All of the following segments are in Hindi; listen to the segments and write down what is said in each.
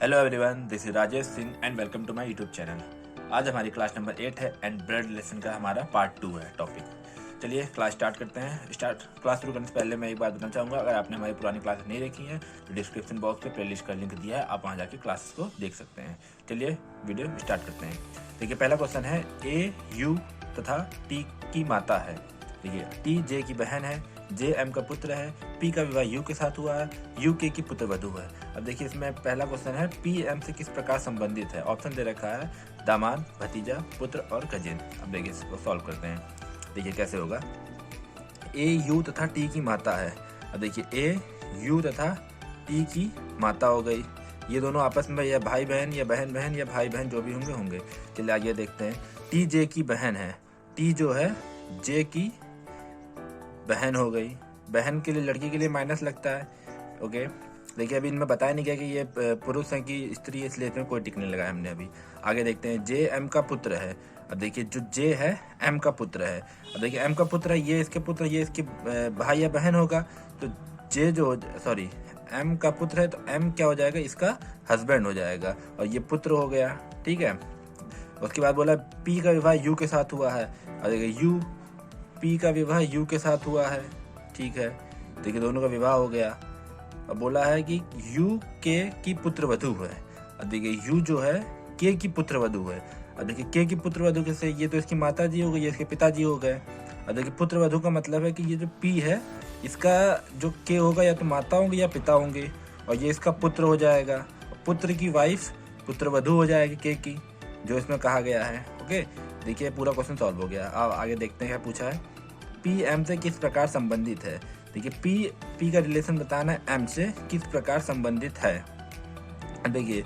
Hello everyone, this is Rajesh Singh and welcome to my YouTube channel. आज हमारी क्लास नंबर 8 है एंड ब्लड रिलेशन का हमारा पार्ट 2 है टॉपिक। चलिए क्लास स्टार्ट करते हैं। क्लास शुरू करने से पहले मैं एक बात बताना चाहूँगा, अगर आपने हमारी पुरानी क्लास नहीं देखी है तो डिस्क्रिप्शन बॉक्स पे प्लेलिस्ट का लिंक दिया है, आप वहाँ जाके क्लासेस को देख सकते हैं। चलिए वीडियो स्टार्ट करते हैं। देखिए पहला क्वेश्चन है, ए यू तथा टी की माता है। देखिए टी जे की बहन है, जे एम का पुत्र है, पी का विवाह यू के साथ हुआ है, यू के की पुत्र वधू है। अब देखिए इसमें पहला क्वेश्चन है, पी एम से किस प्रकार संबंधित है। ऑप्शन दे रखा है दामाद, भतीजा, पुत्र और कजिन। अब देखिए इसको सॉल्व करते हैं। देखिए कैसे होगा। ए यू तथा टी की माता है। अब देखिए ए यू तथा टी की माता हो गई, ये दोनों आपस में या भाई बहन या बहन बहन या भाई बहन जो भी होंगे। चलिए आगे देखते हैं। टी जे की बहन है, टी जो है जे की बहन हो गई। बहन के लिए लड़की के लिए माइनस लगता है। ओके, देखिए अभी इनमें बताया नहीं गया कि ये पुरुष है कि स्त्री है, इसलिए इसमें कोई टिक नहीं लगाया हमने अभी। आगे देखते हैं, जे एम का पुत्र है। अब देखिए जो जे है एम का पुत्र है। अब देखिए एम का पुत्र है, ये इसके पुत्र, ये इसके भाई या बहन होगा। तो जे जो सॉरी एम का पुत्र है तो एम क्या हो जाएगा, इसका हस्बैंड हो जाएगा और ये पुत्र हो गया। ठीक है, उसके बाद बोला पी का विवाह यू के साथ हुआ है। और देखिए यू पी का विवाह यू के साथ हुआ है। ठीक है, देखिए दोनों का विवाह हो गया। अब बोला है कि यू के की पुत्र वधू है। अब देखिए यू जो है के की पुत्र वधू है। अब देखिए के की पुत्र वधू कैसे, ये तो इसकी माता जी हो गई, ये इसके पिताजी हो गए। अब देखिए पुत्र वधू का मतलब है कि ये जो पी है इसका जो के होगा या तो माता होंगे या पिता होंगे, और ये इसका पुत्र हो जाएगा। पुत्र की वाइफ पुत्र वधू हो जाएगी के की, जो इसमें कहा गया है। ओके, देखिए पूरा क्वेश्चन सॉल्व हो गया। अब आगे देखते हैं क्या पूछा है। पी एम से किस प्रकार संबंधित है। देखिए पी का रिलेशन बताना है एम से किस प्रकार संबंधित है। देखिए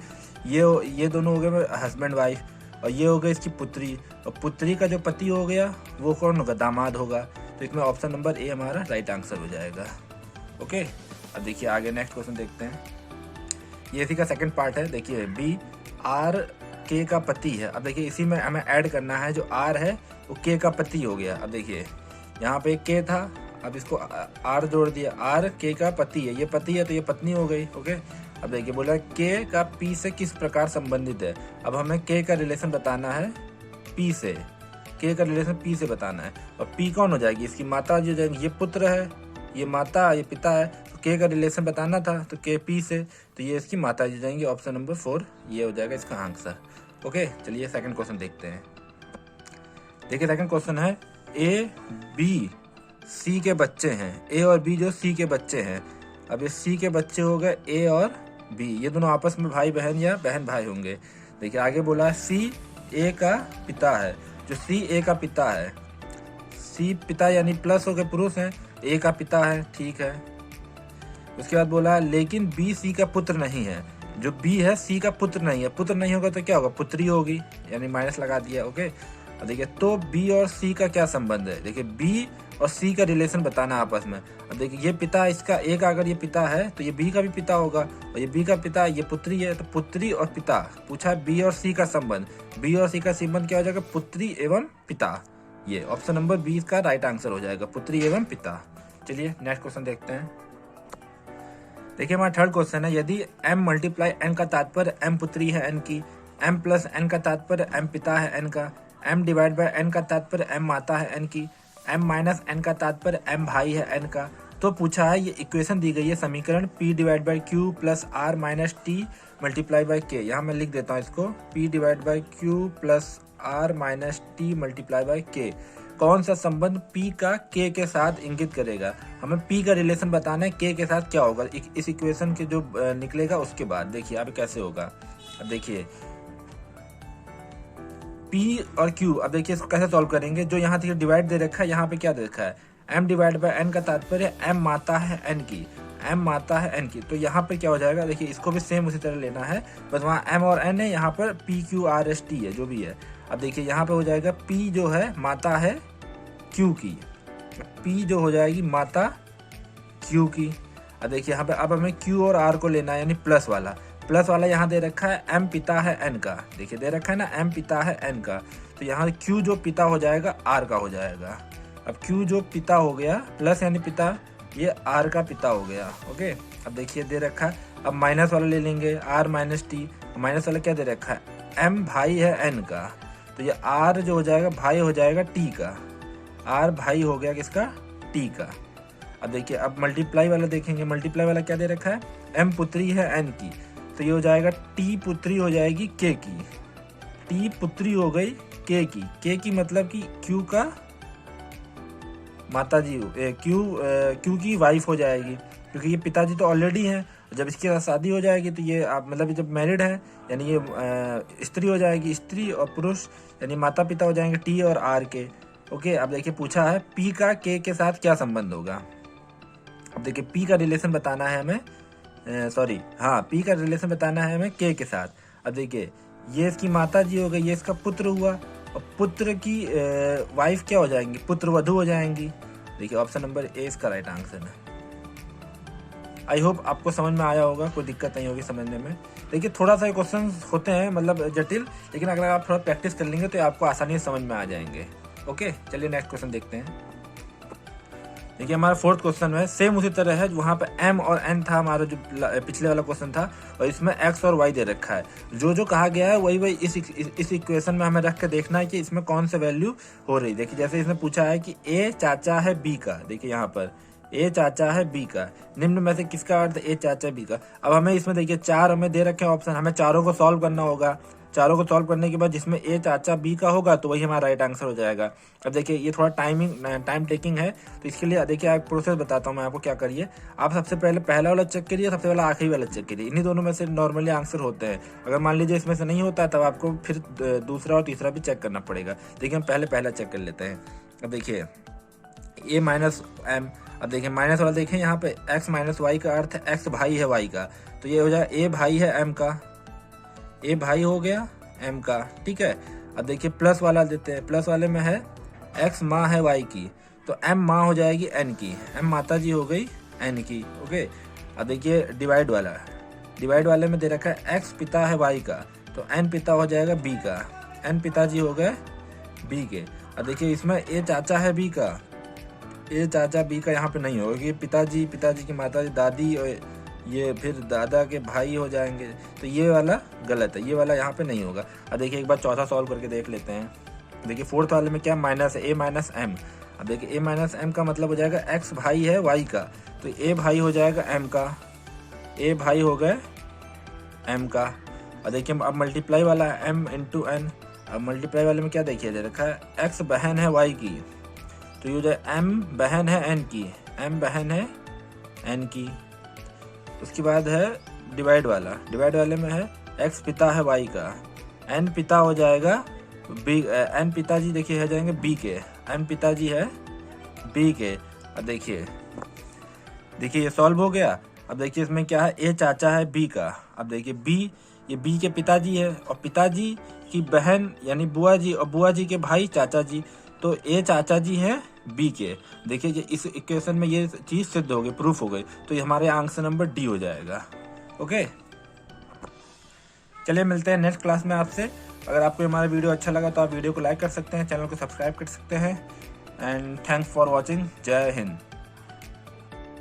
ये दोनों हो गए हस्बैंड वाइफ, और ये हो गई इसकी पुत्री, और पुत्री का जो पति हो गया वो कौन होगा, दामाद होगा। तो इसमें ऑप्शन नंबर ए हमारा राइट आंसर हो जाएगा। ओके, अब देखिए आगे नेक्स्ट क्वेश्चन देखते हैं। ये इसी का सेकंड पार्ट है। देखिए बी आर के का पति है। अब देखिए इसी में हमें ऐड करना है, जो आर है वो के का पति हो गया। अब देखिए यहाँ पे के था, अब इसको आर जोड़ दिया, आर के का पति है, ये पति है तो ये पत्नी हो गई। ओके, अब देखिए बोला के का पी से किस प्रकार संबंधित है। अब हमें के का रिलेशन बताना है पी से, के का रिलेशन पी से बताना है। और पी कौन हो जाएगी, इसकी माता जो जाएगी, ये पुत्र है, ये माता, ये पिता है। तो के का रिलेशन बताना था तो के पी से, तो ये इसकी माता जी जाएंगी। ऑप्शन नंबर 4 ये हो जाएगा इसका आंसर। ओके, चलिए सेकंड क्वेश्चन देखते हैं। देखिए सेकंड क्वेश्चन है, ए बी सी के बच्चे हैं। ए और बी जो सी के बच्चे हैं। अब ये सी के बच्चे हो गए ए और बी, ये दोनों आपस में भाई बहन या बहन भाई होंगे। देखिए आगे बोला है सी ए का पिता है। जो सी ए का पिता है, सी पिता यानी प्लस हो गए पुरुष हैं, ए का पिता है। ठीक है, उसके बाद बोला है लेकिन बी सी का पुत्र नहीं है। जो बी है सी का पुत्र नहीं है, पुत्र नहीं होगा तो क्या होगा, पुत्री होगी, यानी माइनस लगा दिया। ओके, अब देखिए तो बी और सी का क्या संबंध है। देखिए बी और सी का रिलेशन बताना आपस में। अब देखिए ये पिता इसका, एक अगर ये पिता है तो ये बी का भी पिता होगा, और ये बी का पिता ये पुत्री है, तो पुत्री और पिता पूछा है बी और सी का संबंध। बी और सी का संबंध क्या हो जाएगा, पुत्री एवं पिता। ये ऑप्शन नंबर 20 का राइट आंसर हो जाएगा, पुत्री एवं पिता। चलिए नेक्स्ट क्वेश्चन देखते हैं। देखिए हमारा थर्ड क्वेश्चन है, यदि m मल्टीप्लाई n का तात्पर्य m पुत्री है n की, m प्लस n का तात्पर्य m पिता है n का, m डिवाइड बाय n का तात्पर्य m माता है n की, m माइनस n का तात्पर्य m भाई है n का, तो पूछा है ये इक्वेशन दी गई है समीकरण p divide by q plus r minus t multiply by k। यहाँ मैं लिख देता हूँ इसको, p divide by q plus r minus t multiply by k। कौन सा संबंध P का K के साथ इंगित करेगा। हमें P का रिलेशन बताना है K के साथ क्या होगा, इस इक्वेशन के जो निकलेगा उसके बाद। देखिए अब कैसे होगा। अब देखिए P और Q, अब देखिए इसको कैसे सॉल्व करेंगे। जो यहाँ तक डिवाइड दे रखा है, यहाँ पे क्या दे रखा है, m डिवाइड बाय n का तात्पर्य m माता है n की, m माता है n की, तो यहाँ पर क्या हो जाएगा। देखिए इसको भी सेम उसी तरह लेना है, बस वहाँ m और n है, यहाँ पर P Q R S T है जो भी है। अब देखिए यहाँ पे हो जाएगा P जो है माता है Q की, P जो हो जाएगी माता Q की। अब देखिए यहाँ पे अब हमें Q और R को लेना है, यानी प्लस वाला यहाँ दे रखा है M पिता है N का। देखिए दे रखा है ना M पिता है N का, तो यहाँ Q जो पिता हो जाएगा R का हो जाएगा। अब Q जो पिता हो गया प्लस यानी पिता, ये R का पिता हो गया। ओके, अब देखिए दे रखा है अब माइनस वाला ले लेंगे r माइनस टी, माइनस वाला क्या दे रखा है, m भाई है n का, तो ये r जो हो जाएगा भाई हो जाएगा t का, r भाई हो गया किसका, t का। अब देखिए अब मल्टीप्लाई वाला देखेंगे, मल्टीप्लाई वाला क्या दे रखा है, m पुत्री है n की, तो ये हो जाएगा t पुत्री हो जाएगी k की, t पुत्री हो गई k की मतलब कि q का माता जी, क्यू की वाइफ हो जाएगी, क्योंकि ये पिताजी तो ऑलरेडी हैं, जब इसके साथ शादी हो जाएगी तो ये आप मतलब जब मैरिड है यानी ये स्त्री हो जाएगी, स्त्री और पुरुष यानी माता पिता हो जाएंगे टी और आर के। ओके, अब देखिए पूछा है पी का के साथ क्या संबंध होगा। अब देखिए पी का रिलेशन बताना है हमें, पी का रिलेशन बताना है हमें के साथ। अब देखिए ये इसकी माता जी हो गई, ये इसका पुत्र हुआ, और पुत्र की वाइफ क्या हो जाएंगी, पुत्र वधू हो जाएंगी। देखिए ऑप्शन नंबर ए इसका राइट आंसर है। आई होप आपको समझ में आया होगा, कोई दिक्कत नहीं होगी समझने में। देखिए थोड़ा सा क्वेश्चन होते हैं मतलब जटिल, लेकिन अगर आप थोड़ा प्रैक्टिस कर लेंगे तो आपको आसानी से समझ में आ जाएंगे। ओके चलिए नेक्स्ट क्वेश्चन देखते हैं। देखिए हमारा फोर्थ क्वेश्चन है, सेम उसी तरह है, वहाँ पे m और n था हमारा जो पिछले वाला क्वेश्चन था, और इसमें x और y दे रखा है। जो कहा गया है वही इस इक्वेशन में हमें रख के देखना है कि इसमें कौन सा वैल्यू हो रही। देखिए जैसे इसने पूछा है कि a चाचा है b का, देखिए यहाँ पर a चाचा है b का, निम्न में से किसका अर्थ a चाचा b का। अब हमें इसमें देखिए 4 हमें दे रखे हैं ऑप्शन, हमें चारों को सॉल्व करना होगा। चारों को सॉल्व करने के बाद जिसमें ए चाचा बी का होगा तो वही हमारा राइट आंसर हो जाएगा। अब देखिए ये थोड़ा टाइम टेकिंग है, तो इसके लिए देखिए एक प्रोसेस बताता हूँ मैं आपको क्या करिए। आप सबसे पहले पहला वाला चेक करिए, सबसे पहले आखिरी वाला चेक करिए, इन्हीं दोनों में से नॉर्मली आंसर होते हैं। अगर मान लीजिए इसमें से नहीं होता है तब आपको फिर दूसरा और तीसरा भी चेक करना पड़ेगा। देखिए हम पहला चेक कर लेते हैं। अब देखिए ए माइनस एम, अब देखिए माइनस वाला देखें यहाँ पे एक्स माइनस वाई का अर्थ है एक्स भाई है वाई का, तो ये हो जाएगा ए भाई है एम का, ए भाई हो गया m का, ठीक है। अब देखिए प्लस वाला देते हैं, प्लस वाले में है x माँ है y की, तो m माँ हो जाएगी n की, m माता जी हो गई n की। ओके, अब देखिए डिवाइड वाले में दे रखा है x पिता है y का, तो n पिता हो जाएगा b का, n पिताजी हो गए b के। अब देखिए इसमें a चाचा है b का, a चाचा b का यहाँ पे नहीं होगा, ये पिताजी की माता जी दादी और ये फिर दादा के भाई हो जाएंगे, तो ये वाला गलत है, ये वाला यहाँ पे नहीं होगा। अब देखिए एक बार चौथा सॉल्व करके देख लेते हैं। देखिए फोर्थ वाले में क्या माइनस है, ए माइनस एम। अब देखिए ए माइनस एम का मतलब हो जाएगा एक्स भाई है वाई का, तो ए भाई हो जाएगा एम का, ए भाई हो गए एम का। और देखिए अब मल्टीप्लाई वाला है एम इंटू एन। अब मल्टीप्लाई वाले में क्या देखिए दे रखा है एक्स बहन है वाई की, तो ये हो जाए एम बहन है एन की, एम बहन है एन की। उसके बाद है डिवाइड वाले में है x पिता है y का, n पिता हो जाएगा b, n पिताजी देखिए हो जाएंगे b के, n पिताजी है b के। अब देखिए ये सॉल्व हो गया। अब देखिए इसमें क्या है a चाचा है b का, अब देखिए b, ये b के पिताजी है, और पिताजी की बहन यानी बुआ जी, और बुआ जी के भाई चाचा जी, तो a चाचा जी है बी के। देखिए ये इस इक्वेशन में ये चीज सिद्ध हो गई, प्रूफ हो गई, तो ये हमारे आंसर नंबर डी हो जाएगा। ओके चलिए मिलते हैं नेक्स्ट क्लास में आपसे। अगर आपको हमारा वीडियो अच्छा लगा तो आप वीडियो को लाइक कर सकते हैं, चैनल को सब्सक्राइब कर सकते हैं। And thanks for watching. जय हिंद।